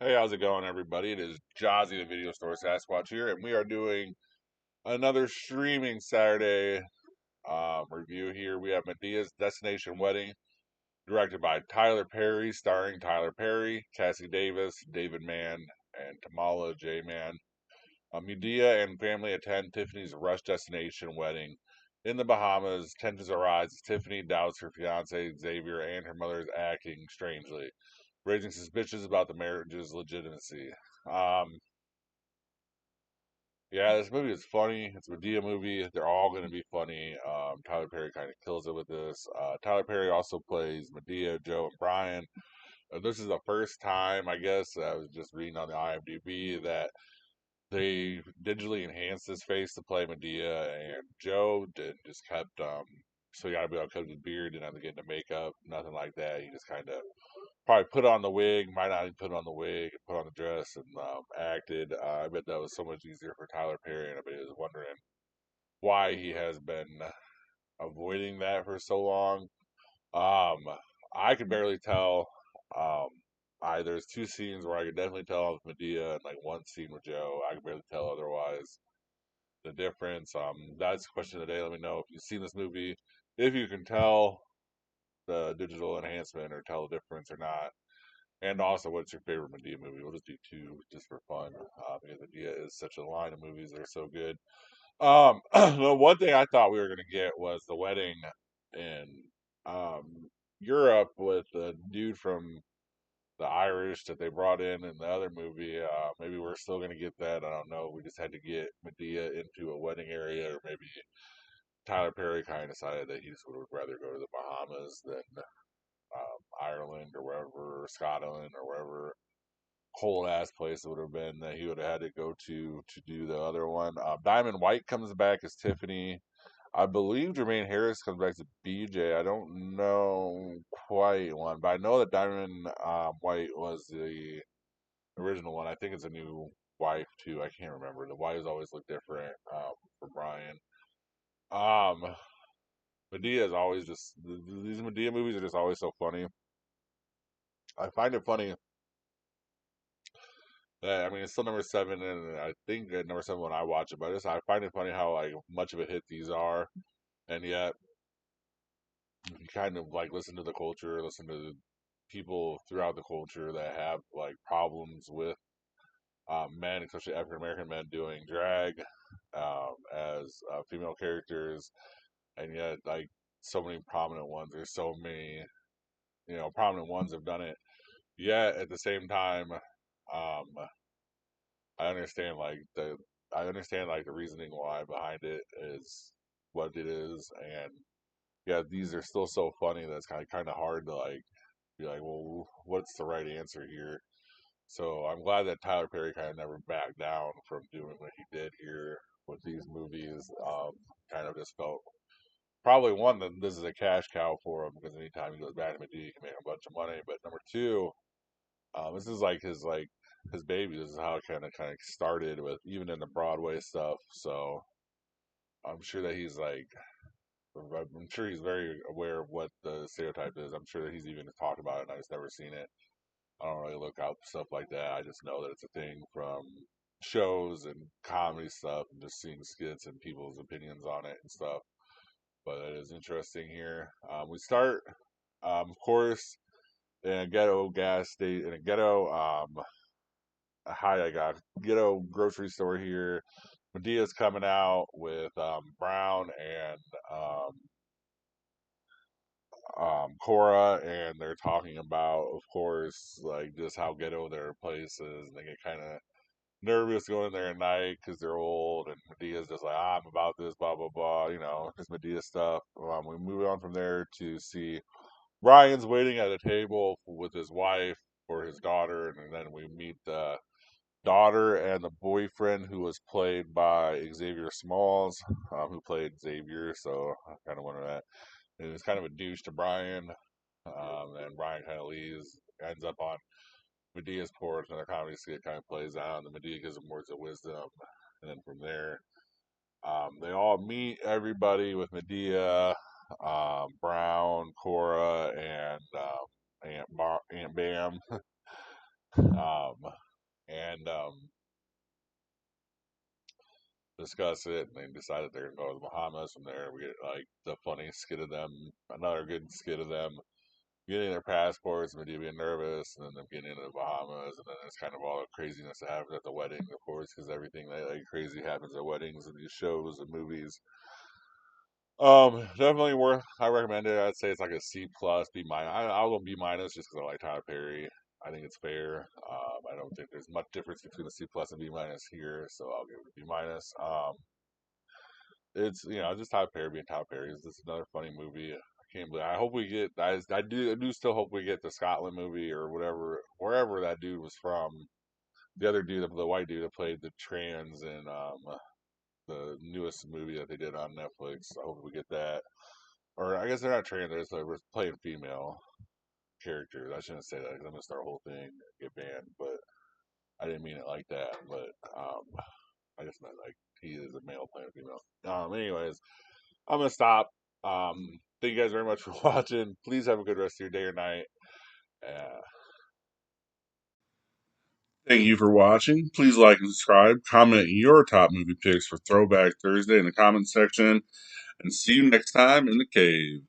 Hey, how's it going, everybody? It is Jazzy, the video store Sasquatch here, and we are doing another streaming Saturday review here. We have Medea's Destination Wedding, directed by Tyler Perry, starring Tyler Perry, Cassie Davis, David Mann, and Tamala J. Mann. Medea and family attend Tiffany's rush destination wedding in the Bahamas. Tensions arise as Tiffany doubts her fiance Xavier and her mother is acting strangely, raising suspicions about the marriage's legitimacy. Um, Yeah, this movie is funny. It's a Madea movie. They're all going to be funny. Tyler Perry kind of kills it with this. Tyler Perry also plays Madea, Joe, and Brian. This is the first time, I guess, I was just reading on the IMDb that they digitally enhanced his face to play Madea, and Joe did just kept, so you got to be able to cut his beard, didn't have to get into makeup, nothing like that. He just kind of probably put on the wig, might not even put on the wig, put on the dress, and acted. I bet that was so much easier for Tyler Perry, and I bet he was wondering why he has been avoiding that for so long. Um, I could barely tell. Um, there's two scenes where I could definitely tell with Medea, and like one scene with Joe. I could barely tell otherwise the difference. That's the question of the day. Let me know if you've seen this movie, if you can tell the digital enhancement or tell the difference or not. And also, what's your favorite Medea movie? We'll just do two just for fun, because Medea is such a line of movies that are so good. The one thing I thought we were gonna get was the wedding in Europe with the dude from the Irish that they brought in the other movie. Maybe we're still gonna get that. I don't know. We just had to get Medea into a wedding area, or maybe Tyler Perry kind of decided that he just would rather go to the Bahamas than Ireland or wherever, or Scotland or wherever cold ass place it would have been that he would have had to go to do the other one. Diamond White comes back as Tiffany. I believe Jermaine Harris comes back to BJ. I don't know quite one, but I know that Diamond White was the original one. I think it's a new wife too. I can't remember. The wives always look different for Brian. Um, Medea is always just these Medea movies are just always so funny. I find it funny. I mean, it's still number seven, and I think at number seven when I watch it. But I find it funny how like much of a hit these are, and yet you kind of like listen to the culture, listen to the people throughout the culture that have like problems with men, especially African American men, doing drag as female characters, and yet like so many prominent ones. There's so many, prominent ones have done it. Yet at the same time, um, I understand like the reasoning why behind it is what it is, and yeah, these are still so funny that it's kind of hard to like be like, well, what's the right answer here? So I'm glad that Tyler Perry kind of never backed down from doing what he did here with these movies. Kind of just felt probably one that this is a cash cow for him because anytime he goes back to Madea, he can make a bunch of money. But number two, this is like his baby. This is how it kind of started with even in the Broadway stuff. So I'm sure that he's like I'm sure he's very aware of what the stereotype is. I'm sure that he's even talked about it, and I just never seen it. I don't really look up stuff like that. I just know that it's a thing from shows and comedy stuff, and just seeing skits and people's opinions on it and stuff. But it is interesting here. We start, of course, in a ghetto gas station, in a ghetto hi, I got ghetto grocery store here. Medea's coming out with Brown and Cora, and they're talking about, of course, like just how ghetto their place is, and they get kind of nervous going there at night because they're old, and Medea's just like, I'm about this, blah blah blah, just Medea stuff. We move on from there to see Ryan's waiting at a table with his wife for his daughter, and then we meet the daughter and the boyfriend who was played by Xavier Smalls, who played Xavier. So I kind of wonder that. It was kind of a douche to Brian, and Brian kind of leaves, ends up on Medea's porch, and the comedy skit kind of plays out, and the Medea gives him words of wisdom, and then from there, they all meet everybody with Medea, Brown, Cora, and Aunt Bam. um, and discuss it. And they decide that they're gonna go to the Bahamas. From there, we get like the funniest skit of them, another good skit of them getting their passports, Medea being nervous, and then them getting into the Bahamas, and then it's kind of all the craziness that happens at the wedding, of course, because everything that like crazy happens at weddings and these shows and movies. Definitely worth. I recommend it. I'd say it's like a C plus, B minus. I'll go B minus just because I like Tyler Perry. I think it's fair. I don't think there's much difference between a C plus and B minus here, so I'll give it a B minus. It's just Tyler Perry being Tyler Perry. It's just another funny movie. I can't believe. I hope we get. I do still hope we get the Scotland movie or whatever wherever that dude was from. The other dude, the white dude that played the trans in the newest movie that they did on Netflix. I hope we get that. Or I guess they're not trans. They're just playing female characters. I shouldn't say that because I'm gonna start a whole thing get banned. But I didn't mean it like that. But I just meant like he is a male playing a female. Anyways, I'm gonna stop. Thank you guys very much for watching. Please have a good rest of your day or night. Uh, Thank you for watching. Please like and subscribe. Comment your top movie picks for Throwback Thursday in the comment section. And see you next time in the cave.